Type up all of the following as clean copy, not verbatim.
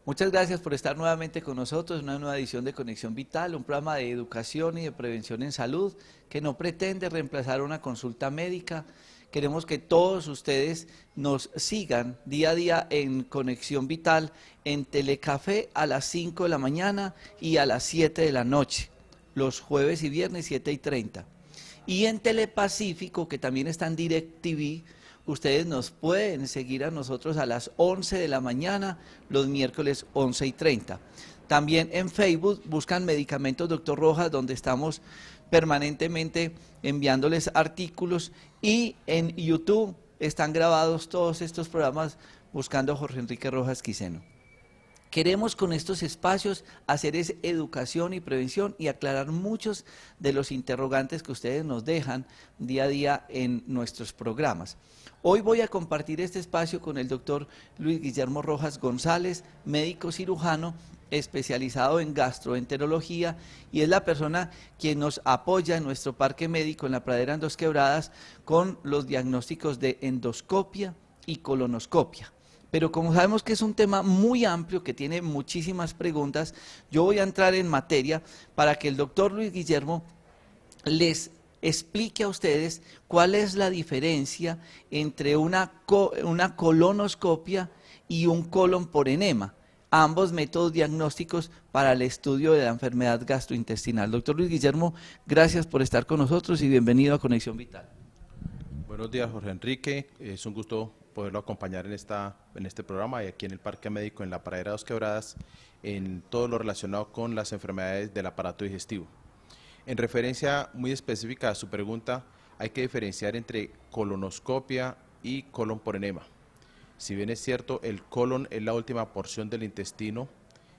Muchas gracias por estar nuevamente con nosotros en una nueva edición de Conexión Vital, un programa de educación y de prevención en salud que no pretende reemplazar una consulta médica. Queremos que todos ustedes nos sigan día a día en Conexión Vital, en Telecafé a las 5 de la mañana y a las 7 de la noche, los jueves y viernes 7:30. Y en Telepacífico, que también está en DirecTV, ustedes nos pueden seguir a nosotros a las 11 de la mañana, los miércoles 11:30. También en Facebook buscan Medicamentos Doctor Rojas, donde estamos permanentemente enviándoles artículos, y en YouTube están grabados todos estos programas buscando Jorge Enrique Rojas Quiseno. Queremos con estos espacios hacer es educación y prevención y aclarar muchos de los interrogantes que ustedes nos dejan día a día en nuestros programas. Hoy voy a compartir este espacio con el doctor Luis Guillermo Rojas González, médico cirujano especializado en gastroenterología, y es la persona quien nos apoya en nuestro parque médico en la Pradera en Dos Quebradas con los diagnósticos de endoscopia y colonoscopia. Pero como sabemos que es un tema muy amplio, que tiene muchísimas preguntas, yo voy a entrar en materia para que el doctor Luis Guillermo les explique a ustedes cuál es la diferencia entre una colonoscopia y un colon por enema, ambos métodos diagnósticos para el estudio de la enfermedad gastrointestinal. Doctor Luis Guillermo, gracias por estar con nosotros y bienvenido a Conexión Vital. Buenos días, Jorge Enrique. Es un gusto poderlo acompañar en este programa y aquí en el Parque Médico en la Pradera Dos Quebradas en todo lo relacionado con las enfermedades del aparato digestivo. En referencia muy específica a su pregunta, hay que diferenciar entre colonoscopia y colon por enema. Si bien es cierto, el colon es la última porción del intestino,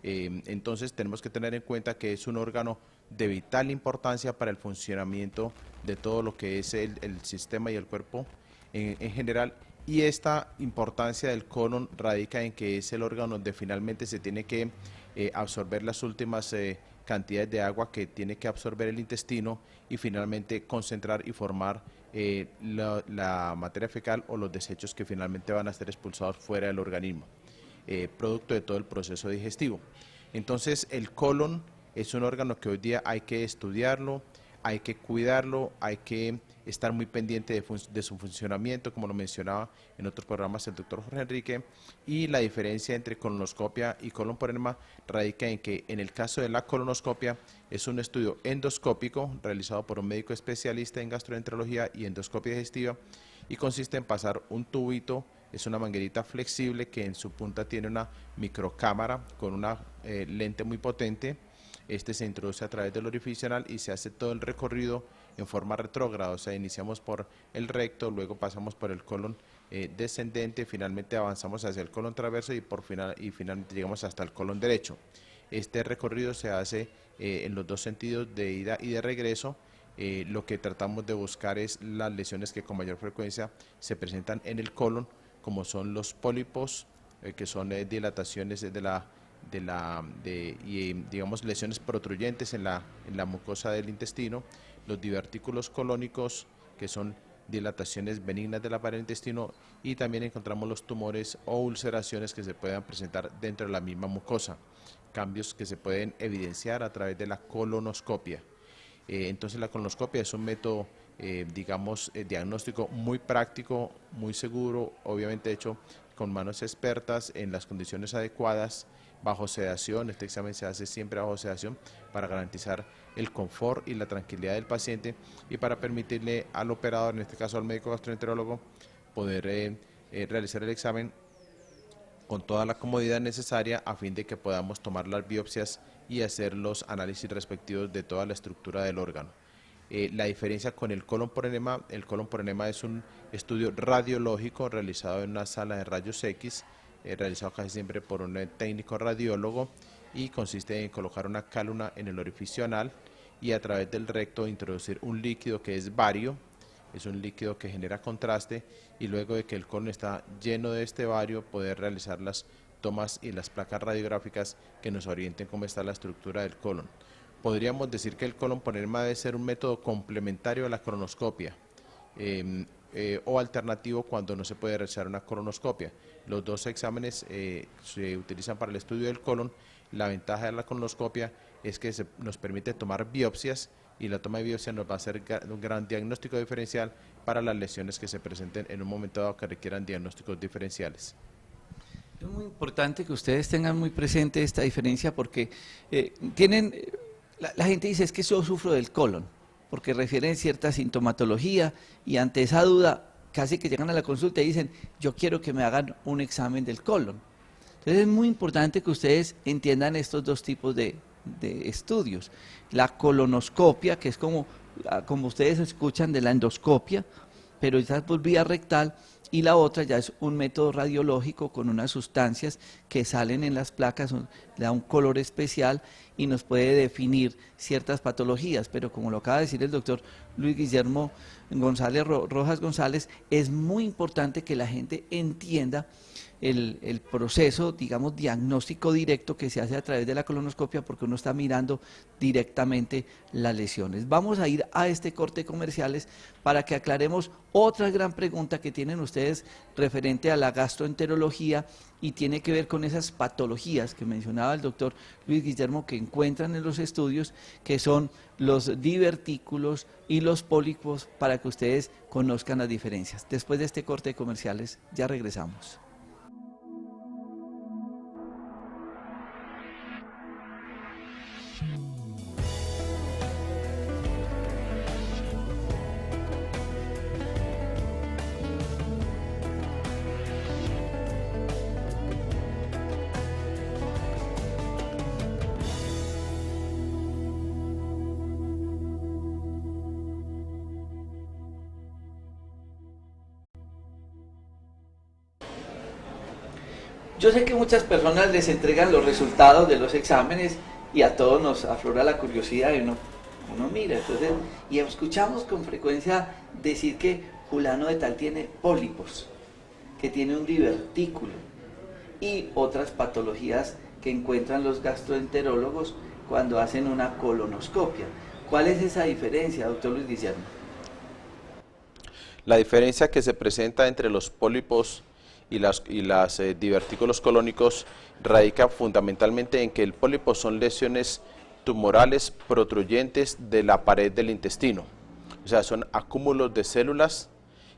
entonces tenemos que tener en cuenta que es un órgano de vital importancia para el funcionamiento de todo lo que es el sistema y el cuerpo en general, y esta importancia del colon radica en que es el órgano donde finalmente se tiene que absorber las últimas cantidades de agua que tiene que absorber el intestino y finalmente concentrar y formar la materia fecal o los desechos que finalmente van a ser expulsados fuera del organismo, producto de todo el proceso digestivo. Entonces el colon es un órgano que hoy día hay que estudiarlo, hay que cuidarlo, hay que estar muy pendiente de su funcionamiento, como lo mencionaba en otros programas el doctor Jorge Enrique, y la diferencia entre colonoscopia y colon por enema radica en que en el caso de la colonoscopia es un estudio endoscópico realizado por un médico especialista en gastroenterología y endoscopia digestiva, y consiste en pasar un tubito, es una manguerita flexible que en su punta tiene una microcámara con una lente muy potente. Este se introduce a través del orificio anal y se hace todo el recorrido en forma retrógrada, o sea, iniciamos por el recto, luego pasamos por el colon descendente, finalmente avanzamos hacia el colon transverso y finalmente llegamos hasta el colon derecho. Este recorrido se hace en los dos sentidos de ida y de regreso. Lo que tratamos de buscar es las lesiones que con mayor frecuencia se presentan en el colon, como son los pólipos, que son dilataciones digamos lesiones protruyentes en la mucosa del intestino, los divertículos colónicos, que son dilataciones benignas de la pared del intestino, y también encontramos los tumores o ulceraciones que se puedan presentar dentro de la misma mucosa, cambios que se pueden evidenciar a través de la colonoscopia. Entonces la colonoscopia es un método, diagnóstico muy práctico, muy seguro, obviamente hecho con manos expertas en las condiciones adecuadas, bajo sedación. Este examen se hace siempre bajo sedación para garantizar el confort y la tranquilidad del paciente y para permitirle al operador, en este caso al médico gastroenterólogo, poder realizar el examen con toda la comodidad necesaria a fin de que podamos tomar las biopsias y hacer los análisis respectivos de toda la estructura del órgano. La diferencia con el colon por enema es un estudio radiológico realizado en una sala de rayos X, realizado casi siempre por un técnico radiólogo, y consiste en colocar una cálula en el orificio anal y a través del recto introducir un líquido que es bario. Es un líquido que genera contraste, y luego de que el colon está lleno de este bario, poder realizar las tomas y las placas radiográficas que nos orienten cómo está la estructura del colon. Podríamos decir que el colon por enema debe ser un método complementario a la colonoscopia. o alternativo cuando no se puede realizar una colonoscopia. Los dos exámenes se utilizan para el estudio del colon. La ventaja de la colonoscopia es que nos permite tomar biopsias y la toma de biopsia nos va a hacer un gran diagnóstico diferencial para las lesiones que se presenten en un momento dado que requieran diagnósticos diferenciales. Es muy importante que ustedes tengan muy presente esta diferencia porque la gente dice es que yo sufro del colon, porque refieren cierta sintomatología y ante esa duda casi que llegan a la consulta y dicen yo quiero que me hagan un examen del colon. Entonces es muy importante que ustedes entiendan estos dos tipos de estudios. La colonoscopia, que es como ustedes escuchan de la endoscopia, pero esa es por vía rectal, y la otra ya es un método radiológico con unas sustancias que salen en las placas, le da un color especial y nos puede definir ciertas patologías, pero como lo acaba de decir el doctor Luis Guillermo González Rojas González, es muy importante que la gente entienda el proceso, digamos, diagnóstico directo que se hace a través de la colonoscopia porque uno está mirando directamente las lesiones. Vamos a ir a este corte de comerciales para que aclaremos otra gran pregunta que tienen ustedes referente a la gastroenterología y tiene que ver con esas patologías que mencionaba el doctor Luis Guillermo que encuentran en los estudios, que son los divertículos y los pólipos, para que ustedes conozcan las diferencias. Después de este corte de comerciales ya regresamos. Yo sé que muchas personas les entregan los resultados de los exámenes y a todos nos aflora la curiosidad y uno mira, entonces, y escuchamos con frecuencia decir que fulano de tal tiene pólipos, que tiene un divertículo y otras patologías que encuentran los gastroenterólogos cuando hacen una colonoscopia. ¿Cuál es esa diferencia, doctor Luis Guillermo? La diferencia que se presenta entre los pólipos y las divertículos colónicos radica fundamentalmente en que el pólipo son lesiones tumorales protruyentes de la pared del intestino. O sea, son acúmulos de células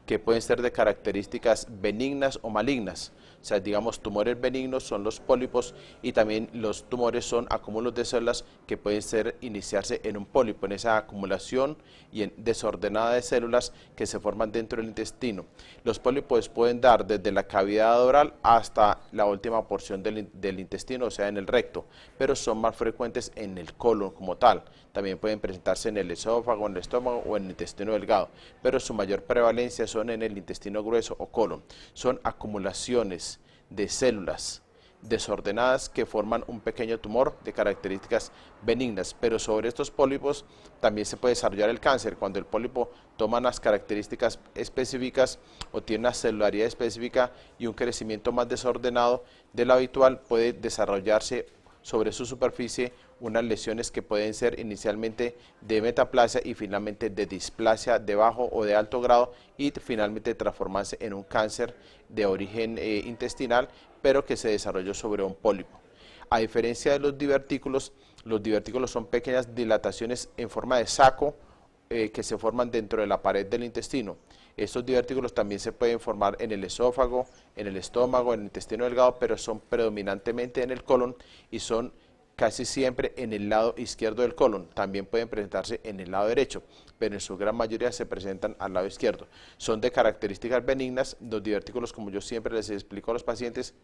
que pueden ser de características benignas o malignas. O sea, digamos, tumores benignos son los pólipos y también los tumores son acúmulos de células que pueden iniciarse en un pólipo, en esa acumulación y en desordenada de células que se forman dentro del intestino. Los pólipos pueden dar desde la cavidad oral hasta la última porción del intestino, o sea, en el recto, pero son más frecuentes en el colon como tal. También pueden presentarse en el esófago, en el estómago o en el intestino delgado, pero su mayor prevalencia son en el intestino grueso o colon. Son acumulaciones de células desordenadas que forman un pequeño tumor de características benignas, pero sobre estos pólipos también se puede desarrollar el cáncer. Cuando el pólipo toma unas características específicas o tiene una celularidad específica y un crecimiento más desordenado de lo habitual, puede desarrollarse sobre su superficie unas lesiones que pueden ser inicialmente de metaplasia y finalmente de displasia de bajo o de alto grado y finalmente transformarse en un cáncer de origen intestinal, pero que se desarrolló sobre un pólipo. A diferencia de los divertículos son pequeñas dilataciones en forma de saco que se forman dentro de la pared del intestino. Estos divertículos también se pueden formar en el esófago, en el estómago, en el intestino delgado, pero son predominantemente en el colon y son casi siempre en el lado izquierdo del colon. También pueden presentarse en el lado derecho, pero en su gran mayoría se presentan al lado izquierdo. Son de características benignas. Los divertículos, como yo siempre les explico a los pacientes,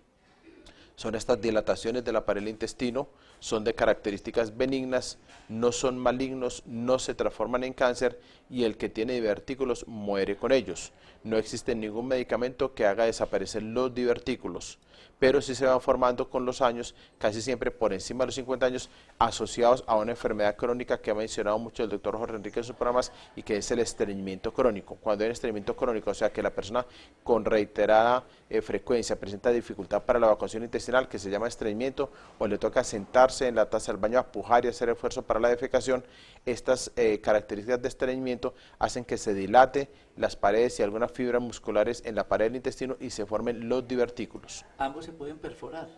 son estas dilataciones de la pared del intestino, son de características benignas, no son malignos, no se transforman en cáncer y el que tiene divertículos muere con ellos. No existe ningún medicamento que haga desaparecer los divertículos, pero sí se van formando con los años, casi siempre por encima de los 50 años, asociados a una enfermedad crónica que ha mencionado mucho el doctor Jorge Enrique en sus programas y que es el estreñimiento crónico. Cuando hay estreñimiento crónico, o sea que la persona con reiterada frecuencia presenta dificultad para la evacuación intestinal, intestinal que se llama estreñimiento, o le toca sentarse en la taza del baño a pujar y hacer esfuerzo para la defecación, estas características de estreñimiento hacen que se dilate las paredes y algunas fibras musculares en la pared del intestino y se formen los divertículos. Ambos se pueden perforar.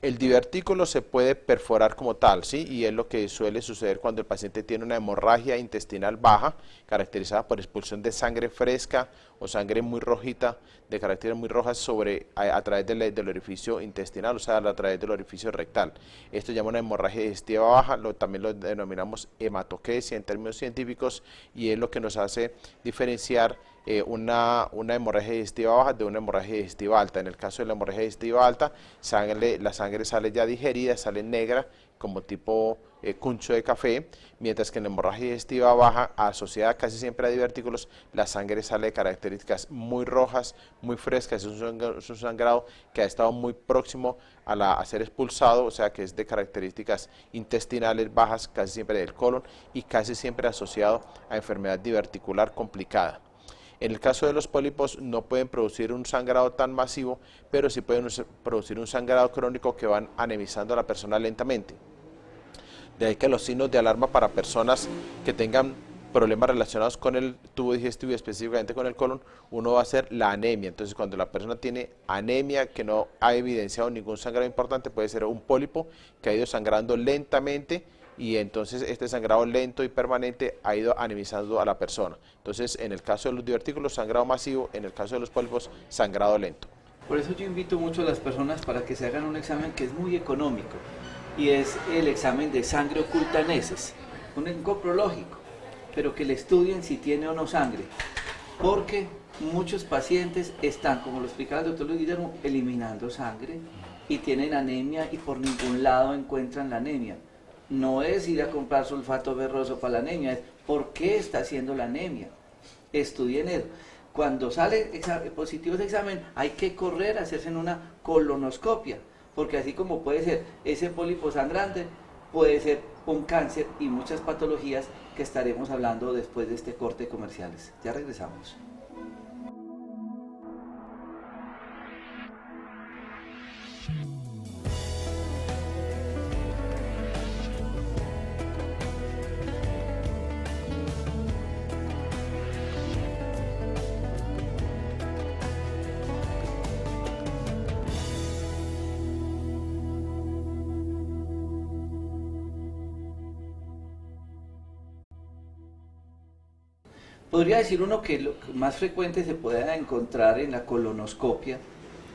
El divertículo se puede perforar como tal, ¿sí? Y es lo que suele suceder cuando el paciente tiene una hemorragia intestinal baja, caracterizada por expulsión de sangre fresca o sangre muy rojita, de características muy rojas a través del orificio intestinal, o sea, a través del orificio rectal. Esto se llama una hemorragia digestiva baja, también lo denominamos hematoquesia en términos científicos, y es lo que nos hace diferenciar una hemorragia digestiva baja de una hemorragia digestiva alta. En el caso de la hemorragia digestiva alta, la sangre sale ya digerida, sale negra, como tipo cuncho de café, mientras que en la hemorragia digestiva baja, asociada casi siempre a divertículos, la sangre sale de características muy rojas, muy frescas, es un sangrado que ha estado muy próximo a ser expulsado, o sea que es de características intestinales bajas, casi siempre del colon, y casi siempre asociado a enfermedad diverticular complicada. En el caso de los pólipos no pueden producir un sangrado tan masivo, pero sí pueden producir un sangrado crónico que van anemizando a la persona lentamente. De ahí que los signos de alarma para personas que tengan problemas relacionados con el tubo digestivo y específicamente con el colon, uno va a ser la anemia. Entonces, cuando la persona tiene anemia que no ha evidenciado ningún sangrado importante, puede ser un pólipo que ha ido sangrando lentamente, y entonces este sangrado lento y permanente ha ido anemizando a la persona. Entonces, en el caso de los divertículos, sangrado masivo; en el caso de los pólipos, sangrado lento. Por eso yo invito mucho a las personas para que se hagan un examen que es muy económico, y es el examen de sangre oculta en heces, un coprológico, pero que le estudien si tiene o no sangre, porque muchos pacientes están, como lo explicaba el doctor Luis Guillermo, eliminando sangre y tienen anemia y por ningún lado encuentran la anemia. No es ir a comprar sulfato ferroso para la anemia, es ¿por qué está haciendo la anemia? Estudien eso. Cuando sale positivo ese examen, hay que correr a hacerse una colonoscopia, porque así como puede ser ese pólipo sangrante, puede ser un cáncer y muchas patologías que estaremos hablando después de este corte de comerciales. Ya regresamos. Podría decir uno que lo más frecuente se puede encontrar en la colonoscopia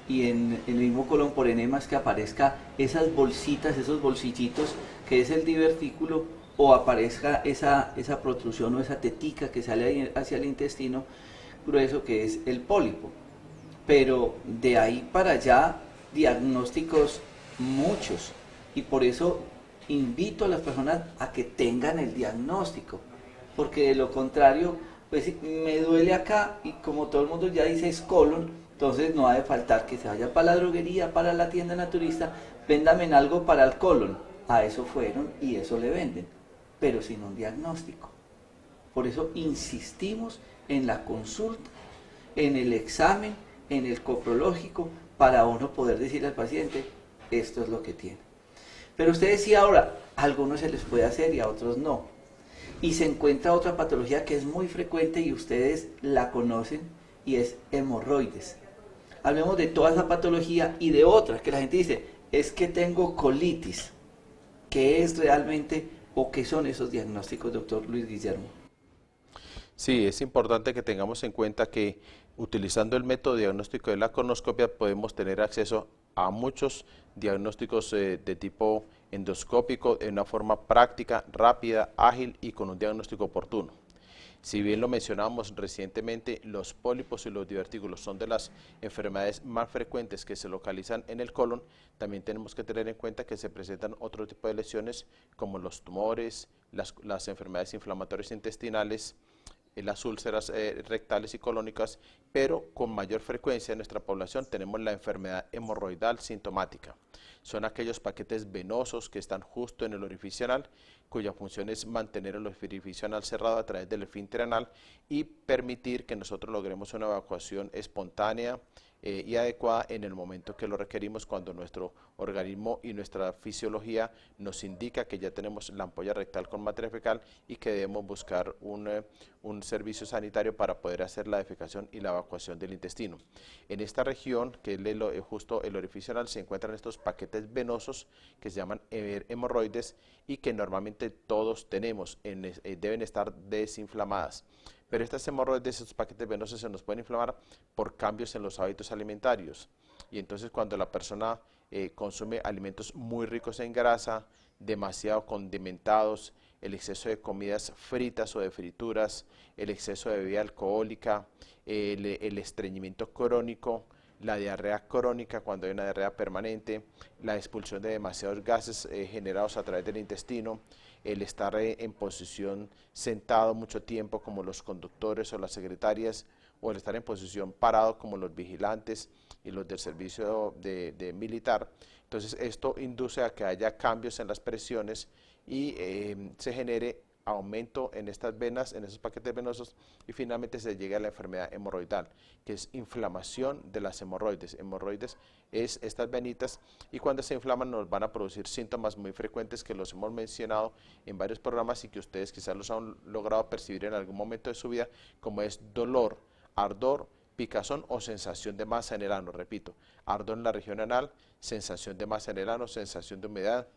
y en el mismo colon por enemas, que aparezca esas bolsitas, esos bolsillitos, que es el divertículo, o aparezca esa protrusión o esa tetica que sale hacia el intestino grueso, que es el pólipo. Pero de ahí para allá, diagnósticos muchos, y por eso invito a las personas a que tengan el diagnóstico, porque de lo contrario, pues me duele acá y como todo el mundo ya dice es colon, entonces no ha de faltar que se vaya para la droguería, para la tienda naturista, véndame algo para el colon. A eso fueron y eso le venden, pero sin un diagnóstico. Por eso insistimos en la consulta, en el examen, en el coprológico, para uno poder decirle al paciente, esto es lo que tiene. Pero usted decía ahora, a algunos se les puede hacer y a otros no. Y se encuentra otra patología que es muy frecuente y ustedes la conocen, y es hemorroides. Hablemos de toda esa patología y de otra que la gente dice, es que tengo colitis. ¿Qué es realmente o qué son esos diagnósticos, doctor Luis Guillermo? Sí, es importante que tengamos en cuenta que utilizando el método diagnóstico de la colonoscopia podemos tener acceso a muchos diagnósticos de tipo endoscópico en una forma práctica, rápida, ágil y con un diagnóstico oportuno. Si bien lo mencionamos recientemente, los pólipos y los divertículos son de las enfermedades más frecuentes que se localizan en el colon, también tenemos que tener en cuenta que se presentan otro tipo de lesiones como los tumores, las enfermedades inflamatorias intestinales, las úlceras rectales y colónicas, pero con mayor frecuencia en nuestra población tenemos la enfermedad hemorroidal sintomática. Son aquellos paquetes venosos que están justo en el orificio anal, cuya función es mantener el orificio anal cerrado a través del esfínter anal y permitir que nosotros logremos una evacuación espontánea, y adecuada en el momento que lo requerimos, cuando nuestro organismo y nuestra fisiología nos indica que ya tenemos la ampolla rectal con materia fecal y que debemos buscar un servicio sanitario para poder hacer la defecación y la evacuación del intestino. En esta región, que es justo el orificio anal, se encuentran estos paquetes venosos que se llaman hemorroides y que normalmente todos tenemos, deben estar desinflamadas. Pero estas hemorroides, estos paquetes venosos, se nos pueden inflamar por cambios en los hábitos alimentarios. Y entonces cuando la persona consume alimentos muy ricos en grasa, demasiado condimentados, el exceso de comidas fritas o de frituras, el exceso de bebida alcohólica, el estreñimiento crónico, la diarrea crónica cuando hay una diarrea permanente, la expulsión de demasiados gases generados a través del intestino, el estar en posición sentado mucho tiempo como los conductores o las secretarias, o el estar en posición parado como los vigilantes y los del servicio de militar. Entonces esto induce a que haya cambios en las presiones y se genere aumento en estas venas, en esos paquetes venosos, y finalmente se llega a la enfermedad hemorroidal, que es inflamación de las hemorroides. Hemorroides es estas venitas, y cuando se inflaman nos van a producir síntomas muy frecuentes que los hemos mencionado en varios programas y que ustedes quizás los han logrado percibir en algún momento de su vida, como es dolor, ardor, picazón o sensación de masa en el ano. Repito, ardor en la región anal, sensación de masa en el ano, sensación de humedad,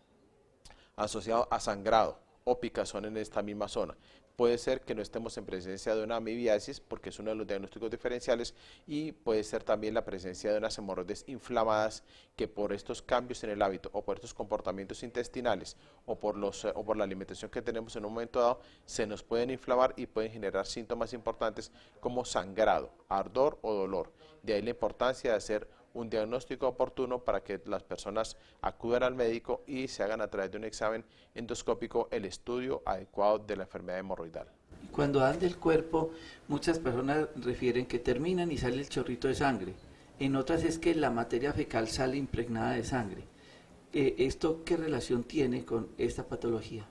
asociado a sangrado o picazón en esta misma zona. Puede ser que no estemos en presencia de una amibiasis, porque es uno de los diagnósticos diferenciales, y puede ser también la presencia de unas hemorroides inflamadas que por estos cambios en el hábito o por estos comportamientos intestinales o por la alimentación que tenemos en un momento dado, se nos pueden inflamar y pueden generar síntomas importantes como sangrado, ardor o dolor. De ahí la importancia de hacer un diagnóstico oportuno para que las personas acudan al médico y se hagan a través de un examen endoscópico el estudio adecuado de la enfermedad hemorroidal. Cuando dan del cuerpo, muchas personas refieren que terminan y sale el chorrito de sangre. En otras es que la materia fecal sale impregnada de sangre. ¿Esto qué relación tiene con esta patología?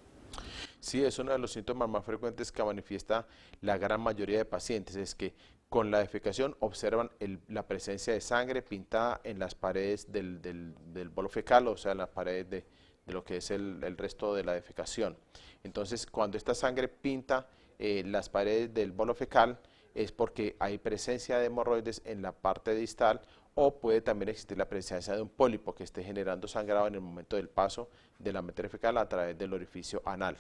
Sí, es uno de los síntomas más frecuentes que manifiesta la gran mayoría de pacientes, es que con la defecación observan la presencia de sangre pintada en las paredes del bolo fecal, o sea, en las paredes de lo que es el resto de la defecación. Entonces, cuando esta sangre pinta las paredes del bolo fecal, es porque hay presencia de hemorroides en la parte distal, o puede también existir la presencia de un pólipo que esté generando sangrado en el momento del paso de la materia fecal a través del orificio anal.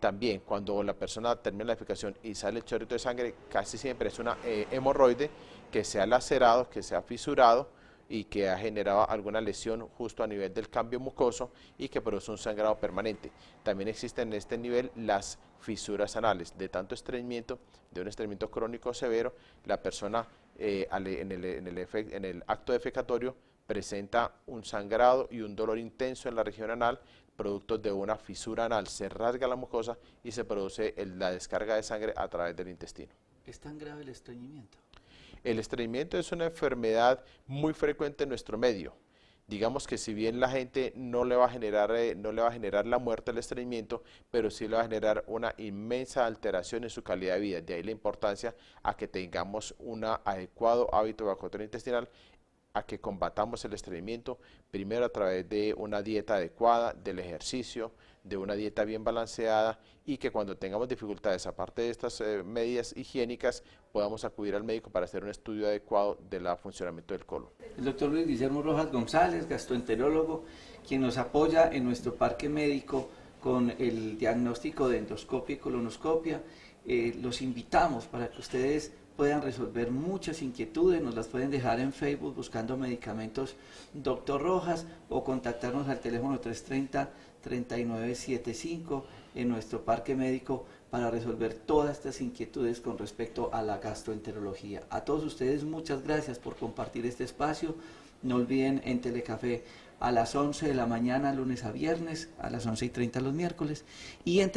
También cuando la persona termina la defecación y sale el chorrito de sangre, casi siempre es una hemorroide que se ha lacerado, que se ha fisurado y que ha generado alguna lesión justo a nivel del cambio mucoso y que produce un sangrado permanente. También existen en este nivel las fisuras anales, de tanto estreñimiento, de un estreñimiento crónico severo, la persona en el acto defecatorio presenta un sangrado y un dolor intenso en la región anal, producto de una fisura anal, se rasga la mucosa y se produce la descarga de sangre a través del intestino. ¿Es tan grave el estreñimiento? El estreñimiento es una enfermedad muy frecuente en nuestro medio. Digamos que si bien la gente no le va a generar la muerte el estreñimiento, pero sí le va a generar una inmensa alteración en su calidad de vida. De ahí la importancia a que tengamos un adecuado hábito evacuatorio intestinal, a que combatamos el estreñimiento, primero a través de una dieta adecuada, del ejercicio, de una dieta bien balanceada, y que cuando tengamos dificultades, aparte de estas medidas higiénicas, podamos acudir al médico para hacer un estudio adecuado del funcionamiento del colon. El doctor Luis Guillermo Rojas González, gastroenterólogo, quien nos apoya en nuestro parque médico con el diagnóstico de endoscopia y colonoscopia. Los invitamos para que ustedes puedan resolver muchas inquietudes, nos las pueden dejar en Facebook buscando medicamentos Dr. Rojas o contactarnos al teléfono 330-3975 en nuestro parque médico para resolver todas estas inquietudes con respecto a la gastroenterología. A todos ustedes muchas gracias por compartir este espacio. No olviden en Telecafé a las 11 de la mañana, lunes a viernes, a las 11:30 los miércoles, y en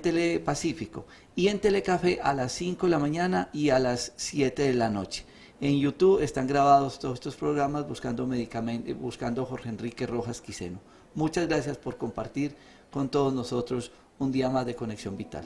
Telepacífico, y en Telecafé a las 5 de la mañana y a las 7 de la noche. En YouTube están grabados todos estos programas buscando Jorge Enrique Rojas Quiseno. Muchas gracias por compartir con todos nosotros un día más de Conexión Vital.